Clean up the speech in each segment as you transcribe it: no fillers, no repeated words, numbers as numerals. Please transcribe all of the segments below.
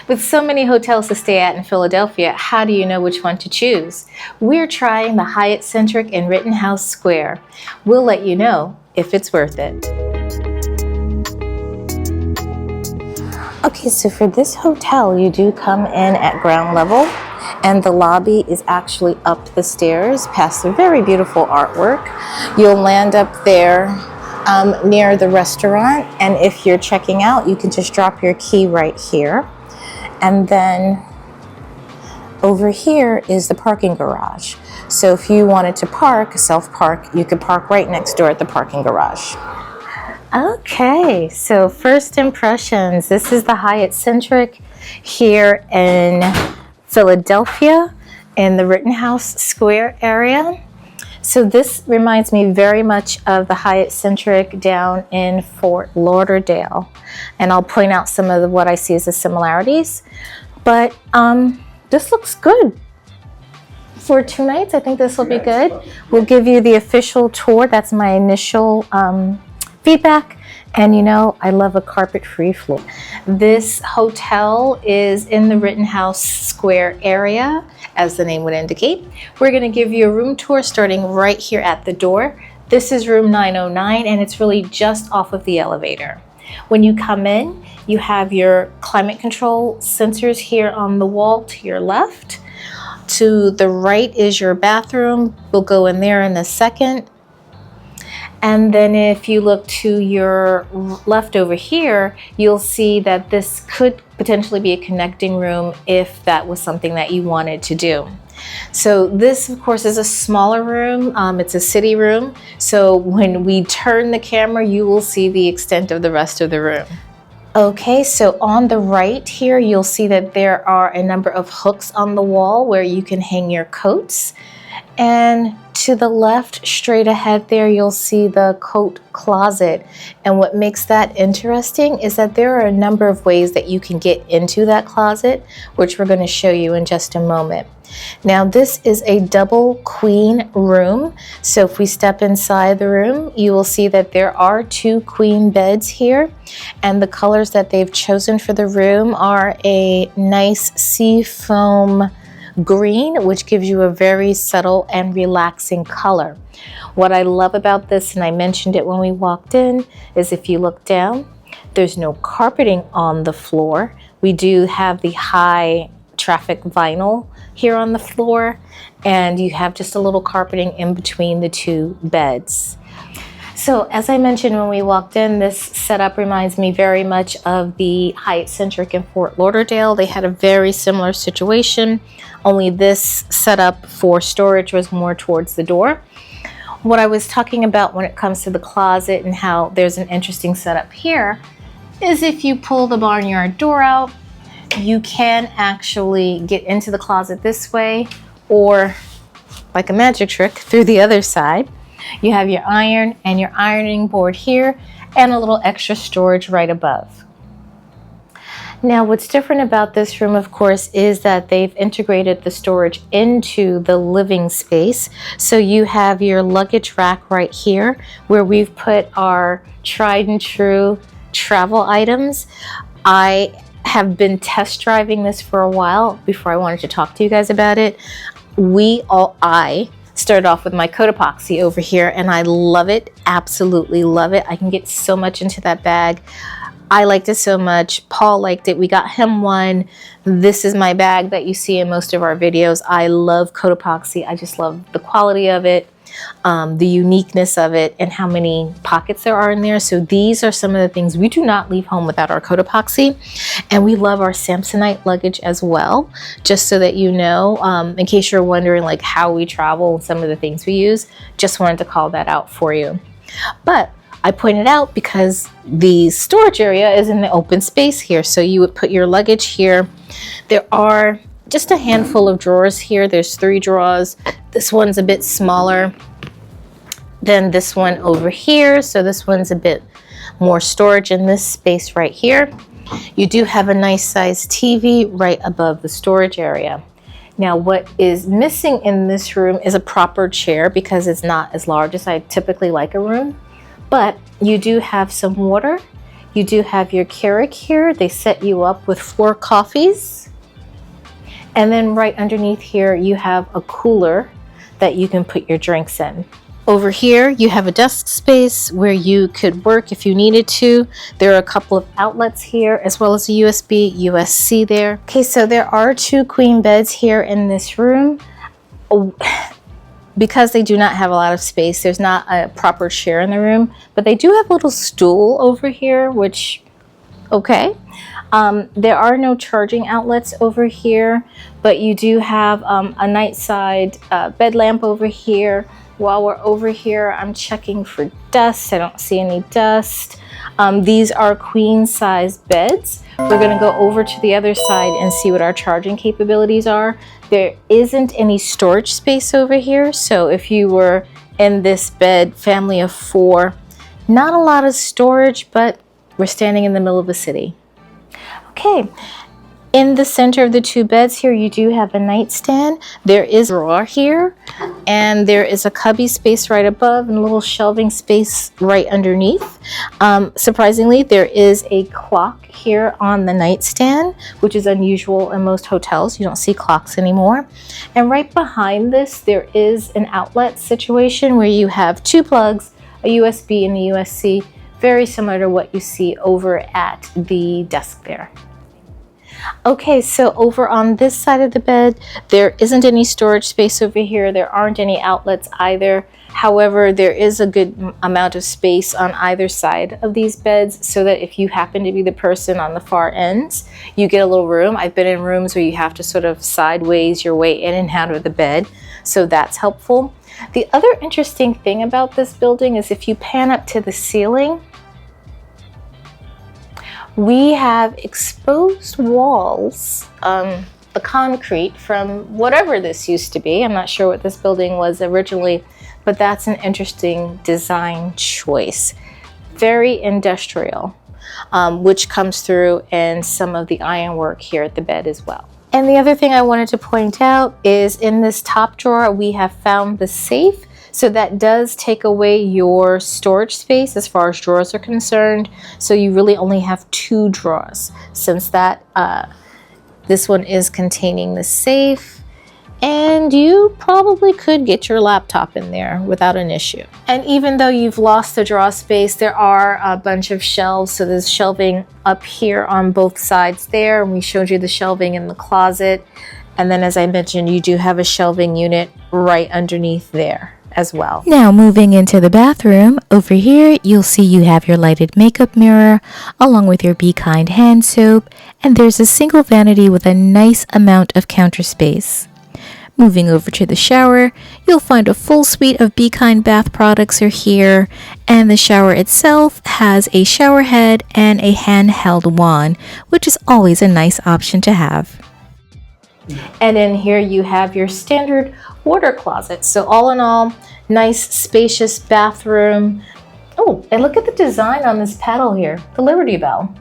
With so many hotels to stay at in Philadelphia, how do you know which one to choose? We're trying the Hyatt Centric in Rittenhouse Square. We'll let you know if it's worth it. Okay, so for this hotel, you do come in at ground level, and the lobby is actually up the stairs past the very beautiful artwork. You'll land up there near the restaurant, and if you're checking out, you can just drop your key right here. And then over here is the parking garage. So if you wanted to park, self-park, you could park right next door at the parking garage. Okay, so first impressions. This is the Hyatt Centric here in Philadelphia in the Rittenhouse Square area. So this reminds me very much of the Hyatt Centric down in Fort Lauderdale. And I'll point out some of what I see as the similarities. But this looks good. For 2 nights, I think this will be good. We'll give you the official tour. That's my initial feedback. And you know, I love a carpet-free floor. This hotel is in the Rittenhouse Square area, as the name would indicate. We're going to give you a room tour starting right here at the door. This is room 909, and it's really just off of the elevator. When you come in, you have your climate control sensors here on the wall to your left. To the right is your bathroom. We'll go in there in a second. And then if you look to your left over here, you'll see that this could potentially be a connecting room if that was something that you wanted to do. So this, of course, is a smaller room. It's a city room. So when we turn the camera, you will see the extent of the rest of the room. Okay, so on the right here, you'll see that there are a number of hooks on the wall where you can hang your coats. And to the left, straight ahead there, you'll see the coat closet. And what makes that interesting is that there are a number of ways that you can get into that closet, which we're going to show you in just a moment. Now, this is a double queen room. So if we step inside the room, you will see that there are 2 queen beds here. And the colors that they've chosen for the room are a nice sea foam green, which gives you a very subtle and relaxing color. What I love about this, and I mentioned it when we walked in, is if you look down, there's no carpeting on the floor. We do have the high traffic vinyl here on the floor, and you have just a little carpeting in between the 2 beds. So as I mentioned when we walked in, this setup reminds me very much of the Hyatt Centric in Fort Lauderdale. They had a very similar situation, only this setup for storage was more towards the door. What I was talking about when it comes to the closet and how there's an interesting setup here is if you pull the barnyard door out, you can actually get into the closet this way, or like a magic trick, through the other side. You have your iron and your ironing board here, and a little extra storage right above. Now, what's different about this room, of course, is that they've integrated the storage into the living space. So you have your luggage rack right here, where we've put our tried and true travel items. I have been test driving this for a while before I wanted to talk to you guys about it. I started off with my Cotopaxi over here, and I love it, absolutely love it. I can get so much into that bag. I liked it so much. Paul liked it. We got him one. This is my bag that you see in most of our videos. I love Cotopaxi. I just love the quality of it, the uniqueness of it, and how many pockets there are in there. So these are some of the things we do not leave home without our Cotopaxi. And we love our Samsonite luggage as well, just so that you know, in case you're wondering like how we travel and some of the things we use, just wanted to call that out for you. But I pointed out because the storage area is in the open space here. So you would put your luggage here. There are just a handful of drawers here. There's 3 drawers. This one's a bit smaller than this one over here. So this one's a bit more storage in this space right here. You do have a nice sized TV right above the storage area. Now, what is missing in this room is a proper chair because it's not as large as I typically like a room. But you do have some water. You do have your Keurig here. They set you up with 4 coffees. And then right underneath here, you have a cooler that you can put your drinks in. Over here, you have a desk space where you could work if you needed to. There are a couple of outlets here, as well as a USB, USB-C there. Okay, so there are 2 queen beds here in this room. Because they do not have a lot of space, there's not a proper chair in the room, but they do have a little stool over here, which, okay. There are no charging outlets over here, but you do have a nightside bed lamp over here. While we're over here, I'm checking for dust. I don't see any dust. These are queen size beds. We're gonna go over to the other side and see what our charging capabilities are. There isn't any storage space over here. So if you were in this bed, family of 4, not a lot of storage, but we're standing in the middle of a city. Okay, in the center of the 2 beds here, you do have a nightstand. There is a drawer here, and there is a cubby space right above and a little shelving space right underneath. Surprisingly, there is a clock here on the nightstand, which is unusual in most hotels. You don't see clocks anymore. And right behind this, there is an outlet situation where you have 2 plugs, a USB and a USB-C, very similar to what you see over at the desk there. Okay, so over on this side of the bed, there isn't any storage space over here. There aren't any outlets either. However, there is a good amount of space on either side of these beds so that if you happen to be the person on the far ends, you get a little room. I've been in rooms where you have to sort of sideways your way in and out of the bed, so that's helpful. The other interesting thing about this building is if you pan up to the ceiling, we have exposed walls, the concrete from whatever this used to be. I'm not sure what this building was originally, but that's an interesting design choice. Very industrial, which comes through in some of the ironwork here at the bed as well. And the other thing I wanted to point out is in this top drawer, we have found the safe. So that does take away your storage space as far as drawers are concerned. So you really only have 2 drawers since that this one is containing the safe, and you probably could get your laptop in there without an issue. And even though you've lost the drawer space, there are a bunch of shelves. So there's shelving up here on both sides there, and we showed you the shelving in the closet. And then as I mentioned, you do have a shelving unit right underneath there as well. Now moving into the bathroom, over here you'll see you have your lighted makeup mirror along with your Be Kind hand soap, and there's a single vanity with a nice amount of counter space. Moving over to the shower, you'll find a full suite of Be Kind bath products are here, and the shower itself has a shower head and a handheld wand, which is always a nice option to have. And in here you have your standard water closet. So all in all, nice spacious bathroom. Oh, and look at the design on this paddle here, the Liberty Bell.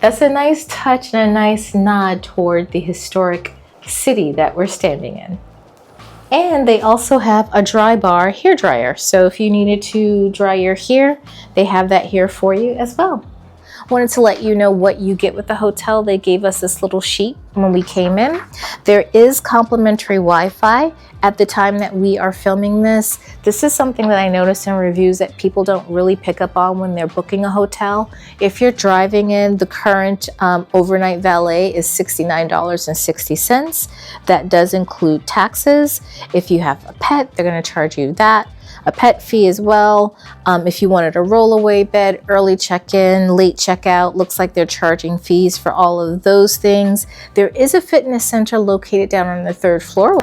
That's a nice touch and a nice nod toward the historic city that we're standing in. And they also have a dry bar hair dryer. So if you needed to dry your hair, they have that here for you as well. Wanted to let you know what you get with the hotel. They gave us this little sheet when we came in. There is complimentary Wi-Fi at the time that we are filming this. This is something that I noticed in reviews that people don't really pick up on when they're booking a hotel. If you're driving in, the current overnight valet is $69.60. That does include taxes. If you have a pet, they're going to charge you that. A pet fee as well. If you wanted a rollaway bed, early check-in, late checkout, looks like they're charging fees for all of those things. There is a fitness center located down on the 3rd floor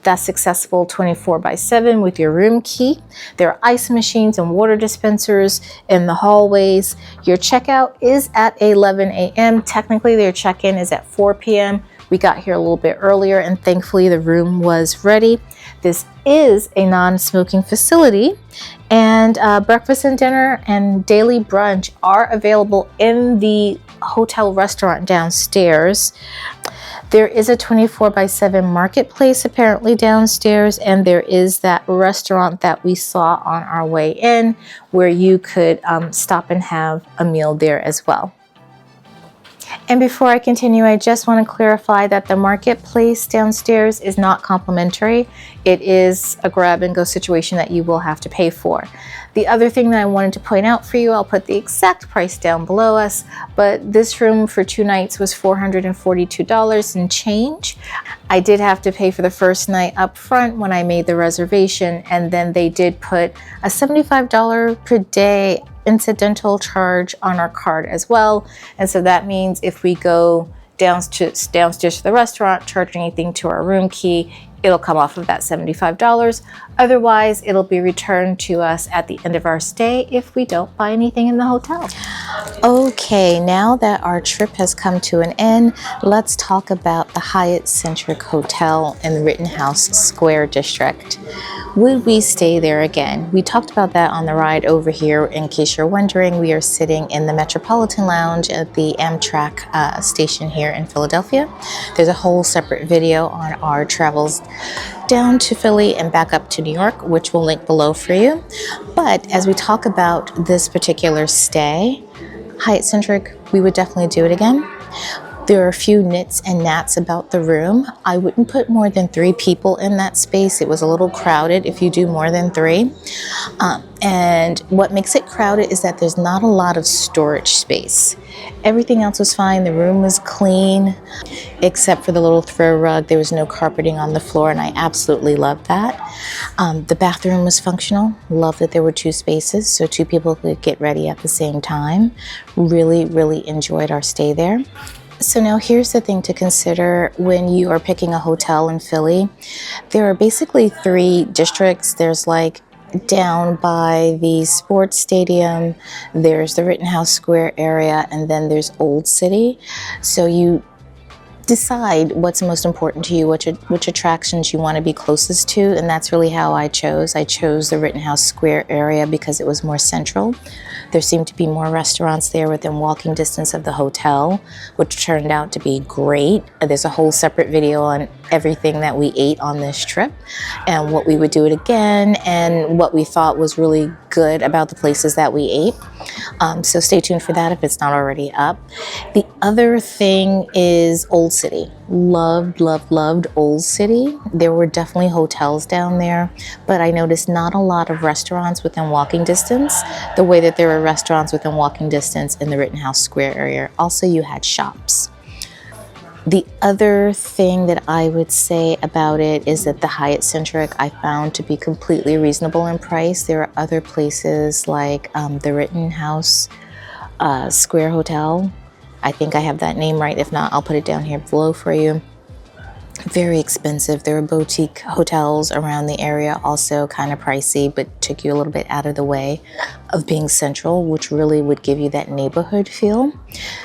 that's accessible 24/7 with your room key. There are ice machines and water dispensers in the hallways. Your checkout is at 11 a.m. Technically, their check-in is at 4 p.m. We got here a little bit earlier, and thankfully the room was ready. This is a non-smoking facility, and breakfast and dinner and daily brunch are available in the hotel restaurant downstairs. There is a 24/7 marketplace apparently downstairs, and there is that restaurant that we saw on our way in where you could stop and have a meal there as well. And before I continue, I just want to clarify that the marketplace downstairs is not complimentary. It is a grab and go situation that you will have to pay for. The other thing that I wanted to point out for you, I'll put the exact price down below us, but this room for 2 nights was $442 and change. I did have to pay for the first night up front when I made the reservation, and then they did put a $75 per day incidental charge on our card as well. And so that means if we go downstairs to the restaurant, charge anything to our room key, it'll come off of that $75. Otherwise, it'll be returned to us at the end of our stay if we don't buy anything in the hotel. Okay, now that our trip has come to an end, let's talk about the Hyatt Centric Hotel in the Rittenhouse Square District. Would we stay there again? We talked about that on the ride over here. In case you're wondering, we are sitting in the Metropolitan Lounge at the Amtrak station here in Philadelphia. There's a whole separate video on our travels down to Philly and back up to New York, which we'll link below for you. But as we talk about this particular stay, Hyatt Centric, we would definitely do it again. There are a few nits and gnats about the room. I wouldn't put more than 3 people in that space. It was a little crowded if you do more than 3. And what makes it crowded is that there's not a lot of storage space. Everything else was fine. The room was clean, except for the little throw rug. There was no carpeting on the floor, and I absolutely loved that. The bathroom was functional. Loved that there were 2 spaces, so 2 people could get ready at the same time. Really, really enjoyed our stay there. So now here's the thing to consider when you are picking a hotel in Philly. There are basically 3 districts. There's like down by the sports stadium, there's the Rittenhouse Square area, and then there's Old City. So you decide what's most important to you, which attractions you want to be closest to, and that's really how I chose. I chose the Rittenhouse Square area because it was more central. There seemed to be more restaurants there within walking distance of the hotel, which turned out to be great. There's a whole separate video on everything that we ate on this trip and what we would do it again and what we thought was really good about the places that we ate. So stay tuned for that if it's not already up. The other thing is Old City. Loved, loved, loved Old City. There were definitely hotels down there, but I noticed not a lot of restaurants within walking distance, the way that there were restaurants within walking distance in the Rittenhouse Square area. Also, you had shops. The other thing that I would say about it is that the Hyatt Centric I found to be completely reasonable in price. There are other places like the Rittenhouse Square Hotel. I think I have that name right. If not, I'll put it down here below for you. Very expensive. There are boutique hotels around the area, also kind of pricey, but took you a little bit out of the way of being central, which really would give you that neighborhood feel.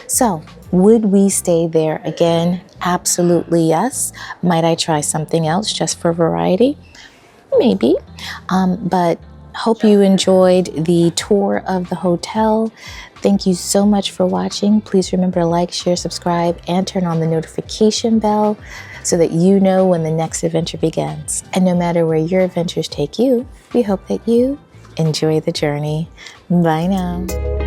So, would we stay there again? Absolutely yes. Might I try something else just for variety? Maybe. But hope you enjoyed the tour of the hotel. Thank you so much for watching. Please remember to like, share, subscribe, and turn on the notification bell so that you know when the next adventure begins. And no matter where your adventures take you, we hope that you enjoy the journey. Bye now.